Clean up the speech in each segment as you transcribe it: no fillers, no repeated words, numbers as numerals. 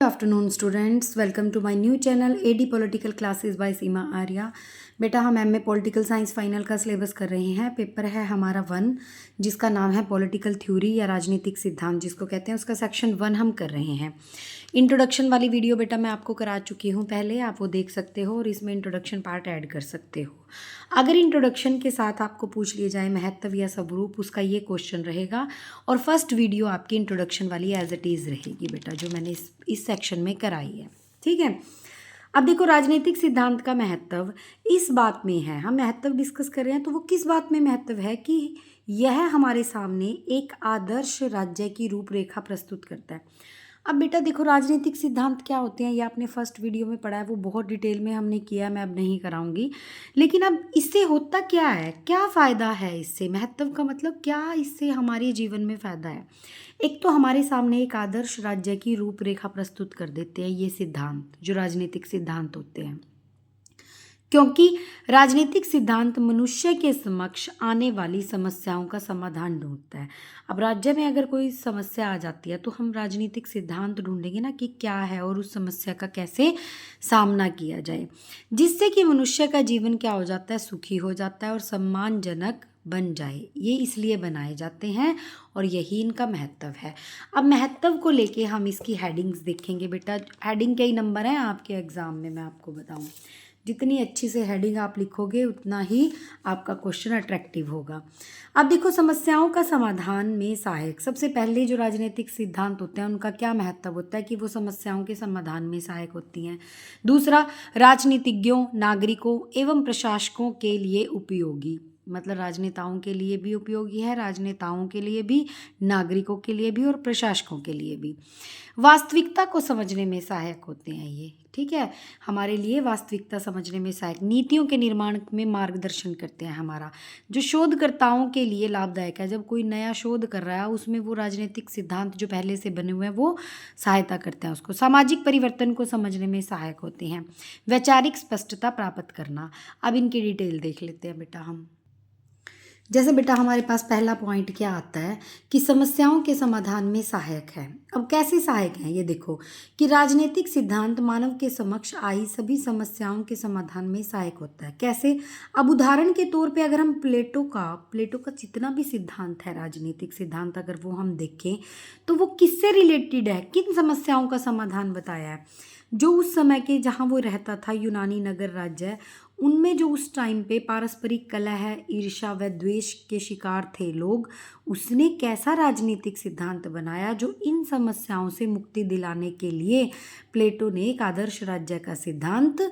Good afternoon students, welcome to my new channel AD Political Classes by सीमा आर्या। बेटा हम MA political science final का syllabus कर रहे हैं। पेपर है हमारा 1 जिसका नाम है पॉलिटिकल थ्योरी या राजनीतिक सिद्धांत जिसको कहते हैं, उसका सेक्शन 1 हम कर रहे हैं। इंट्रोडक्शन वाली वीडियो बेटा मैं आपको करा चुकी हूँ पहले, आप वो देख सकते हो और इसमें इंट्रोडक्शन पार्ट ऐड कर सकते हो। अगर इंट्रोडक्शन के साथ आपको पूछ लिया जाए महत्व या स्वरूप, उसका ये क्वेश्चन रहेगा और फर्स्ट वीडियो आपकी इंट्रोडक्शन वाली एज इट इज़ रहेगी बेटा, जो मैंने इस सेक्शन में कराई है। ठीक है, अब देखो राजनीतिक सिद्धांत का महत्व इस बात में है, हम महत्व डिस्कस कर रहे हैं तो वो किस बात में महत्व है कि यह हमारे सामने एक आदर्श राज्य की रूपरेखा प्रस्तुत करता है। अब बेटा देखो राजनीतिक सिद्धांत क्या होते हैं, ये आपने फर्स्ट वीडियो में पढ़ा है, वो बहुत डिटेल में हमने किया, मैं अब नहीं कराऊंगी। लेकिन अब इससे होता क्या है, क्या फ़ायदा है इससे, महत्व का मतलब क्या इससे हमारे जीवन में फ़ायदा है। एक तो हमारे सामने एक आदर्श राज्य की रूपरेखा प्रस्तुत कर देते हैं ये सिद्धांत, जो राजनीतिक सिद्धांत होते हैं, क्योंकि राजनीतिक सिद्धांत मनुष्य के समक्ष आने वाली समस्याओं का समाधान ढूंढता है। अब राज्य में अगर कोई समस्या आ जाती है तो हम राजनीतिक सिद्धांत ढूंढेंगे ना कि क्या है और उस समस्या का कैसे सामना किया जाए, जिससे कि मनुष्य का जीवन क्या हो जाता है, सुखी हो जाता है और सम्मानजनक बन जाए। ये इसलिए बनाए जाते हैं और यही इनका महत्व है। अब महत्व को लेके हम इसकी हेडिंग्स देखेंगे बेटा। हेडिंग कई नंबर हैं आपके एग्ज़ाम में, मैं आपको बताऊं, जितनी अच्छी से हेडिंग आप लिखोगे उतना ही आपका क्वेश्चन अट्रैक्टिव होगा। अब देखो समस्याओं का समाधान में सहायक, सबसे पहले जो राजनीतिक सिद्धांत होते हैं उनका क्या महत्व होता है कि वो समस्याओं के समाधान में सहायक होती हैं। दूसरा, राजनीतिज्ञों, नागरिकों एवं प्रशासकों के लिए उपयोगी, मतलब राजनेताओं के लिए भी उपयोगी है, राजनेताओं के लिए भी, नागरिकों के लिए भी और प्रशासकों के लिए भी। वास्तविकता को समझने में सहायक होते हैं ये, ठीक है, हमारे लिए वास्तविकता समझने में सहायक, नीतियों के निर्माण में मार्गदर्शन करते हैं हमारा, जो शोधकर्ताओं के लिए लाभदायक है। जब कोई नया शोध कर रहा है उसमें वो राजनीतिक सिद्धांत जो पहले से बने हुए हैं वो सहायता करते हैं उसको। सामाजिक परिवर्तन को समझने में सहायक होते हैं। वैचारिक स्पष्टता प्राप्त करना, अब इनकी डिटेल देख लेते हैं बेटा हम। जैसे बेटा हमारे पास पहला पॉइंट क्या आता है कि समस्याओं के समाधान में सहायक है। अब कैसे सहायक हैं ये देखो कि राजनीतिक सिद्धांत मानव के समक्ष आई सभी समस्याओं के समाधान में सहायक होता है। कैसे, अब उदाहरण के तौर पे अगर हम प्लेटो का जितना भी सिद्धांत है, राजनीतिक सिद्धांत, अगर वो हम देखें तो वो किससे रिलेटेड है, किन समस्याओं का समाधान बताया है। जो उस समय के जहाँ वो रहता था, यूनानी नगर राज्य, उनमें जो उस टाइम पे पारस्परिक कलह, ईर्ष्या व द्वेष के शिकार थे लोग, उसने कैसा राजनीतिक सिद्धांत बनाया जो इन समस्याओं से मुक्ति दिलाने के लिए प्लेटो ने एक आदर्श राज्य का सिद्धांत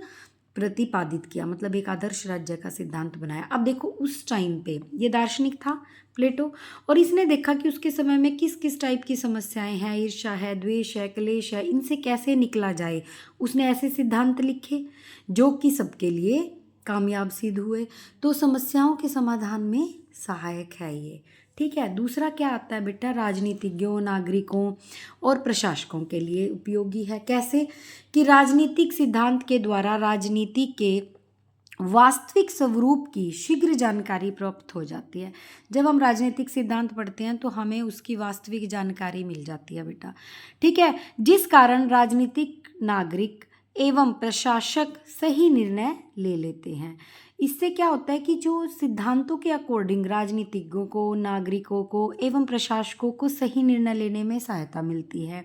प्रतिपादित किया, मतलब एक आदर्श राज्य का सिद्धांत बनाया। अब देखो उस टाइम पे ये दार्शनिक था प्लेटो, और इसने देखा कि उसके समय में किस किस टाइप की समस्याएं हैं, ईर्ष्या है, द्वेष है, क्लेश है, इनसे कैसे निकला जाए। उसने ऐसे सिद्धांत लिखे जो कि सबके लिए कामयाब सिद्ध हुए, तो समस्याओं के समाधान में सहायक है ये, ठीक है। दूसरा क्या आता है बेटा, राजनीतिज्ञों, नागरिकों और प्रशासकों के लिए उपयोगी है। कैसे कि राजनीतिक सिद्धांत के द्वारा राजनीति के वास्तविक स्वरूप की शीघ्र जानकारी प्राप्त हो जाती है। जब हम राजनीतिक सिद्धांत पढ़ते हैं तो हमें उसकी वास्तविक जानकारी मिल जाती है बेटा, ठीक है, जिस कारण राजनीतिक, नागरिक एवं प्रशासक सही निर्णय ले लेते हैं। इससे क्या होता है कि जो सिद्धांतों के अकॉर्डिंग राजनीतिज्ञों को, नागरिकों को एवं प्रशासकों को सही निर्णय लेने में सहायता मिलती है।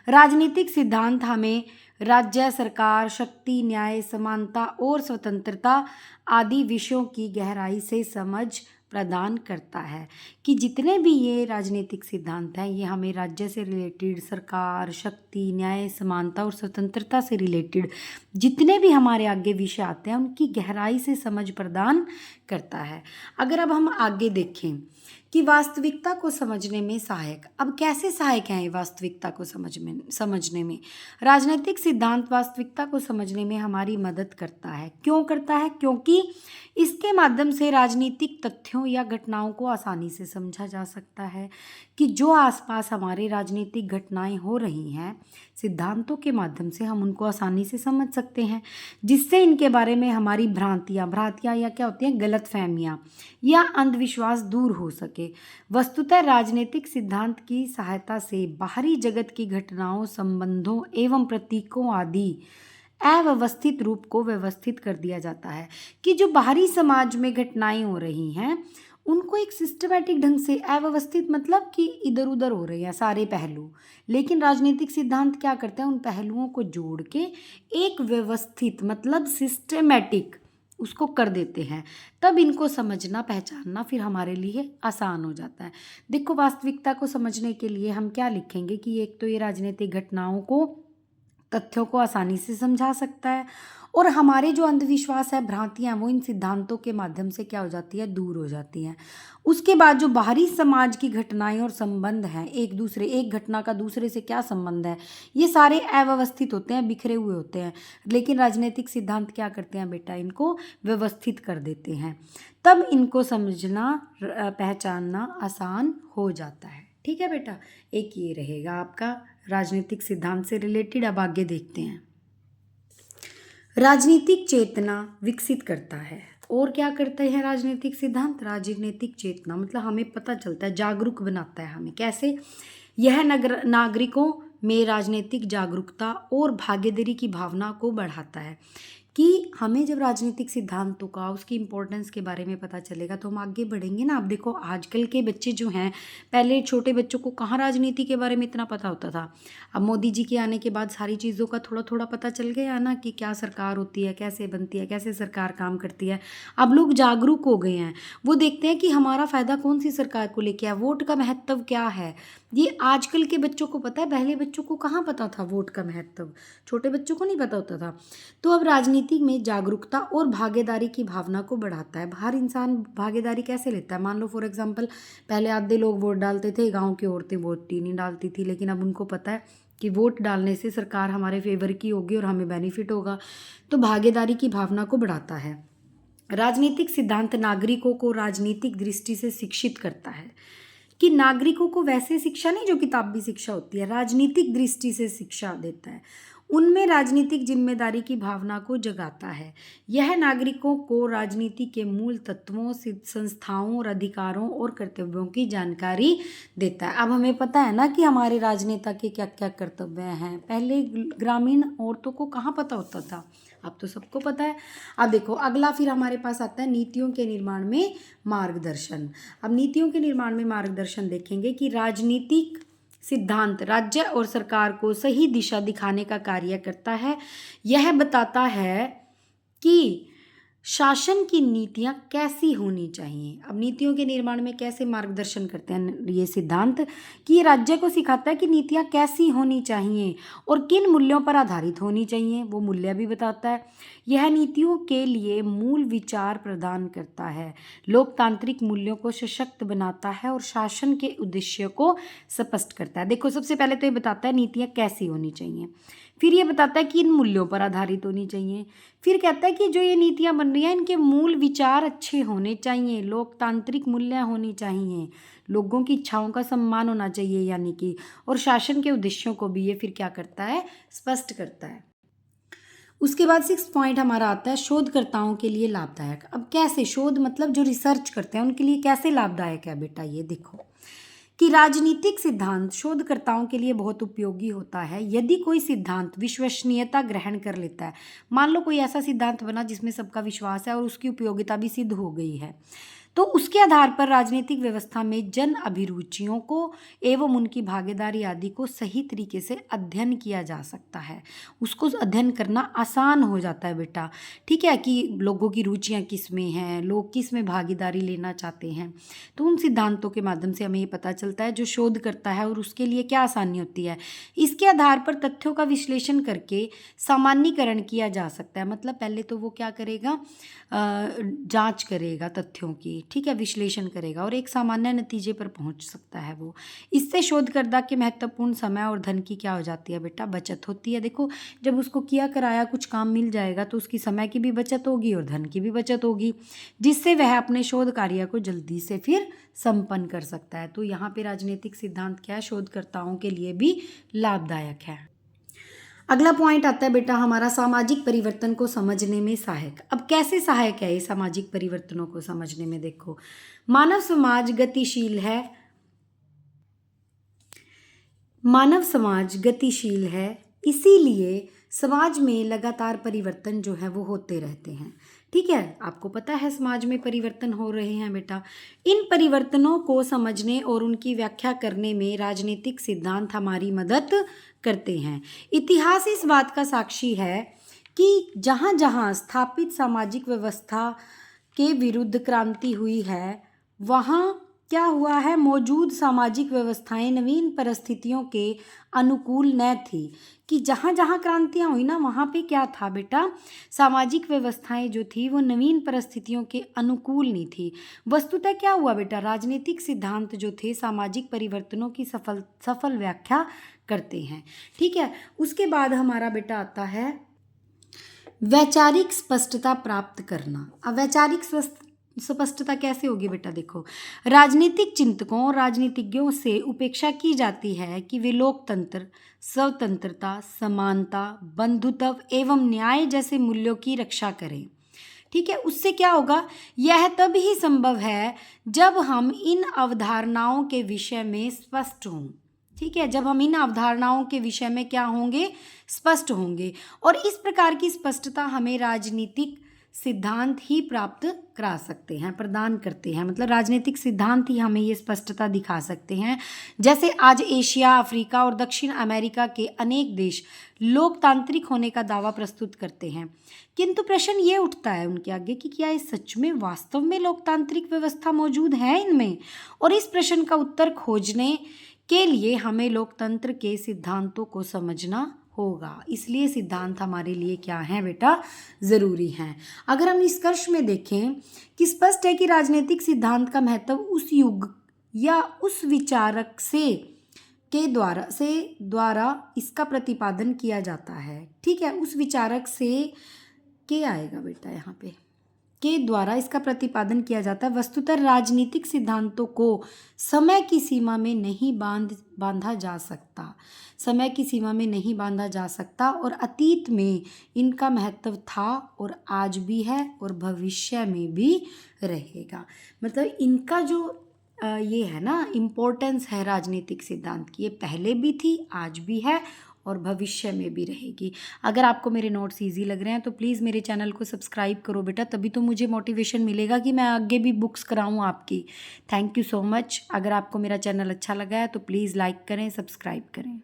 राजनीतिक सिद्धांत हमें राज्य, सरकार, शक्ति, न्याय, समानता और स्वतंत्रता आदि विषयों की गहराई से समझ प्रदान करता है कि जितने भी ये राजनीतिक सिद्धांत हैं ये हमें राज्य से रिलेटेड, सरकार, शक्ति, न्याय, समानता और स्वतंत्रता से रिलेटेड जितने भी हमारे आगे विषय आते हैं उनकी गहराई से समझ प्रदान करता है। अगर अब हम आगे देखें कि वास्तविकता को समझने में सहायक, अब कैसे सहायक हैं ये वास्तविकता को समझने में, राजनीतिक सिद्धांत वास्तविकता को समझने में हमारी मदद करता है। क्यों करता है, क्योंकि इसके माध्यम से राजनीतिक तथ्यों या घटनाओं को आसानी से समझा जा सकता है कि जो आसपास हमारे राजनीतिक घटनाएं हो रही हैं, सिद्धांतों के माध्यम से हम उनको आसानी से समझ सकते हैं, जिससे इनके बारे में हमारी भ्रांतियाँ या क्या होती हैं, गलतफहमियाँ या अंधविश्वास दूर हो सके। करके। वस्तुतः राजनीतिक सिद्धांत की सहायता से बाहरी जगत की घटनाओं, संबंधों एवं प्रतीकों आदि अव्यवस्थित रूप को व्यवस्थित कर दिया जाता है। कि जो बाहरी समाज में घटनाएं हो रही हैं उनको एक सिस्टमैटिक ढंग से, अव्यवस्थित मतलब कि इधर उधर हो रहे हैं सारे पहलू, लेकिन राजनीतिक सिद्धांत क्या करते हैं, उन पहलुओं को जोड़ के एक व्यवस्थित मतलब सिस्टमैटिक उसको कर देते हैं। तब इनको समझना, पहचानना फिर हमारे लिए आसान हो जाता है। देखो, वास्तविकता को समझने के लिए हम क्या लिखेंगे कि एक तो ये राजनीतिक घटनाओं को, तथ्यों को आसानी से समझा सकता है, और हमारे जो अंधविश्वास है, भ्रांतियां, वो इन सिद्धांतों के माध्यम से क्या हो जाती है, दूर हो जाती हैं। उसके बाद जो बाहरी समाज की घटनाएं और संबंध हैं, एक घटना का दूसरे से क्या संबंध है, ये सारे अव्यवस्थित होते हैं, बिखरे हुए होते हैं, लेकिन राजनीतिक सिद्धांत क्या करते हैं बेटा, इनको व्यवस्थित कर देते हैं। तब इनको समझना, पहचानना आसान हो जाता है। ठीक है बेटा, एक ये रहेगा आपका राजनीतिक सिद्धांत से रिलेटेड। अब आगे देखते हैं। राजनीतिक चेतना विकसित करता है। और क्या करते हैं राजनीतिक सिद्धांत, राजनीतिक चेतना मतलब हमें पता चलता है, जागरूक बनाता है हमें। कैसे? यह नागरिकों में राजनीतिक जागरूकता और भागीदारी की भावना को बढ़ाता है। कि हमें जब राजनीतिक सिद्धांतों का, उसकी इम्पोर्टेंस के बारे में पता चलेगा तो हम आगे बढ़ेंगे ना। अब देखो, आजकल के बच्चे जो हैं, पहले छोटे बच्चों को कहाँ राजनीति के बारे में इतना पता होता था। अब मोदी जी के आने के बाद सारी चीज़ों का थोड़ा थोड़ा पता चल गया ना, कि क्या सरकार होती है, कैसे बनती है, कैसे सरकार काम करती है। अब लोग जागरूक हो गए हैं, वो देखते हैं कि हमारा फ़ायदा कौन सी सरकार को लेके है, वोट का महत्व क्या है। ये आजकल के बच्चों को पता है, पहले बच्चों को कहाँ पता था वोट का महत्व, छोटे बच्चों को नहीं पता होता था। तो अब राजनीति में जागरूकता और भागीदारी की भावना को बढ़ाता है। हर इंसान भागीदारी कैसे लेता है, मान लो फॉर एग्जांपल, पहले आधे लोग वोट डालते थे, गांव की औरतें वोट ही नहीं डालती थी, लेकिन अब उनको पता है कि वोट डालने से सरकार हमारे फेवर की होगी और हमें बेनिफिट होगा। तो भागीदारी की भावना को बढ़ाता है। राजनीतिक सिद्धांत नागरिकों को राजनीतिक दृष्टि से शिक्षित करता है। कि नागरिकों को वैसे शिक्षा नहीं जो किताबी शिक्षा होती है, राजनीतिक दृष्टि से शिक्षा देता है। उनमें राजनीतिक जिम्मेदारी की भावना को जगाता है। यह नागरिकों को राजनीति के मूल तत्वों, संस्थाओं और अधिकारों और कर्तव्यों की जानकारी देता है। अब हमें पता है ना कि हमारे राजनेता के क्या क्या कर्तव्य हैं। पहले ग्रामीण औरतों को कहाँ पता होता था, अब तो सबको पता है। अब देखो, अगला फिर हमारे पास आता है नीतियों के निर्माण में मार्गदर्शन। अब नीतियों के निर्माण में मार्गदर्शन देखेंगे कि राजनीतिक सिद्धांत राज्य और सरकार को सही दिशा दिखाने का कार्य करता है। यह बताता है कि शासन की नीतियाँ कैसी होनी चाहिए। अब नीतियों के निर्माण में कैसे मार्गदर्शन करते हैं ये सिद्धांत, कि ये राज्य को सिखाता है कि नीतियाँ कैसी होनी चाहिए और किन मूल्यों पर आधारित होनी चाहिए, वो मूल्य भी बताता है। यह नीतियों के लिए मूल विचार प्रदान करता है, लोकतांत्रिक मूल्यों को सशक्त बनाता है और शासन के उद्देश्य को स्पष्ट करता है। देखो, सबसे पहले तो ये बताता है नीतियाँ कैसी होनी चाहिए, फिर ये बताता है कि इन मूल्यों पर आधारित होनी चाहिए, फिर कहता है कि जो ये नीतियाँ बन रही हैं इनके मूल विचार अच्छे होने चाहिए, लोकतांत्रिक मूल्य होनी चाहिए, लोगों की इच्छाओं का सम्मान होना चाहिए यानी कि, और शासन के उद्देश्यों को भी ये फिर क्या करता है, स्पष्ट करता है। उसके बाद 6 पॉइंट हमारा आता है शोधकर्ताओं के लिए लाभदायक। अब कैसे, शोध मतलब जो रिसर्च करते हैं उनके लिए कैसे लाभदायक है बेटा, ये देखो कि राजनीतिक सिद्धांत शोधकर्ताओं के लिए बहुत उपयोगी होता है यदि कोई सिद्धांत विश्वसनीयता ग्रहण कर लेता है। मान लो कोई ऐसा सिद्धांत बना जिसमें सबका विश्वास है और उसकी उपयोगिता भी सिद्ध हो गई है, तो उसके आधार पर राजनीतिक व्यवस्था में जन अभिरुचियों को एवं उनकी भागीदारी आदि को सही तरीके से अध्ययन किया जा सकता है। उसको अध्ययन करना आसान हो जाता है बेटा, ठीक है, कि लोगों की रुचियाँ किस में हैं, लोग किस में भागीदारी लेना चाहते हैं। तो उन सिद्धांतों के माध्यम से हमें ये पता चलता है जो शोध करता है और उसके लिए क्या आसानी होती है। इसके आधार पर तथ्यों का विश्लेषण करके सामान्यीकरण किया जा सकता है। मतलब पहले तो वो क्या करेगा, जांच करेगा तथ्यों की, ठीक है, विश्लेषण करेगा और एक सामान्य नतीजे पर पहुंच सकता है वो। इससे शोधकर्ता के महत्वपूर्ण समय और धन की क्या हो जाती है बेटा, बचत होती है। देखो, जब उसको किया कराया कुछ काम मिल जाएगा तो उसकी समय की भी बचत होगी और धन की भी बचत होगी, जिससे वह अपने शोध कार्य को जल्दी से फिर संपन्न कर सकता है। तो यहाँ पे राजनीतिक सिद्धांत क्या है, शोधकर्ताओं के लिए भी लाभदायक है। अगला पॉइंट आता है बेटा हमारा सामाजिक परिवर्तन को समझने में सहायक। अब कैसे सहायक है ये सामाजिक परिवर्तनों को समझने में? देखो, मानव समाज गतिशील है, मानव समाज गतिशील है, इसीलिए समाज में लगातार परिवर्तन जो है वो होते रहते हैं। ठीक है, आपको पता है समाज में परिवर्तन हो रहे हैं बेटा। इन परिवर्तनों को समझने और उनकी व्याख्या करने में राजनीतिक सिद्धांत हमारी मदद करते हैं। इतिहास इस बात का साक्षी है कि जहाँ जहाँ स्थापित सामाजिक व्यवस्था के विरुद्ध क्रांति हुई है, वहाँ क्या हुआ है, मौजूद सामाजिक व्यवस्थाएं नवीन परिस्थितियों के अनुकूल न थी। कि जहाँ जहाँ क्रांतियाँ हुई ना, वहाँ पे क्या था बेटा, सामाजिक व्यवस्थाएं जो थी वो नवीन परिस्थितियों के अनुकूल नहीं थी। वस्तुतः क्या हुआ बेटा, राजनीतिक सिद्धांत जो थे सामाजिक परिवर्तनों की सफल व्याख्या करते हैं। ठीक है, उसके बाद हमारा बेटा आता है वैचारिक स्पष्टता प्राप्त करना। अब वैचारिक स्पष्टता कैसे होगी बेटा? देखो, राजनीतिक चिंतकों और राजनीतिज्ञों से उपेक्षा की जाती है कि वे लोकतंत्र, स्वतंत्रता, समानता, बंधुत्व एवं न्याय जैसे मूल्यों की रक्षा करें। ठीक है, उससे क्या होगा, यह तब ही संभव है जब हम इन अवधारणाओं के विषय में स्पष्ट हों। ठीक है, जब हम इन अवधारणाओं के विषय में क्या होंगे, स्पष्ट होंगे। और इस प्रकार की स्पष्टता हमें राजनीतिक सिद्धांत ही प्राप्त करा सकते हैं, प्रदान करते हैं। मतलब राजनीतिक सिद्धांत ही हमें ये स्पष्टता दिखा सकते हैं। जैसे आज एशिया, अफ्रीका और दक्षिण अमेरिका के अनेक देश लोकतांत्रिक होने का दावा प्रस्तुत करते हैं, किंतु प्रश्न ये उठता है उनके आगे कि क्या ये सच में वास्तव में लोकतांत्रिक व्यवस्था मौजूद है इनमें? और इस प्रश्न का उत्तर खोजने के लिए हमें लोकतंत्र के सिद्धांतों को समझना होगा। इसलिए सिद्धांत हमारे लिए क्या है बेटा, ज़रूरी हैं। अगर हम निष्कर्ष में देखें कि स्पष्ट है कि राजनीतिक सिद्धांत का महत्व उस युग या उस विचारक के द्वारा इसका प्रतिपादन किया जाता है। ठीक है, उस विचारक से के आएगा बेटा यहाँ पे, के द्वारा इसका प्रतिपादन किया जाता है। वस्तुतः राजनीतिक सिद्धांतों को समय की सीमा में नहीं बांधा जा सकता, समय की सीमा में नहीं बांधा जा सकता। और अतीत में इनका महत्व था और आज भी है और भविष्य में भी रहेगा। मतलब इनका जो ये है ना इम्पोर्टेंस है राजनीतिक सिद्धांत की, ये पहले भी थी, आज भी है और भविष्य में भी रहेगी। अगर आपको मेरे नोट्स इजी लग रहे हैं तो प्लीज़ मेरे चैनल को सब्सक्राइब करो बेटा, तभी तो मुझे मोटिवेशन मिलेगा कि मैं आगे भी बुक्स कराऊँ आपकी। Thank you so much. अगर आपको मेरा चैनल अच्छा लगा है तो प्लीज़ लाइक करें, सब्सक्राइब करें।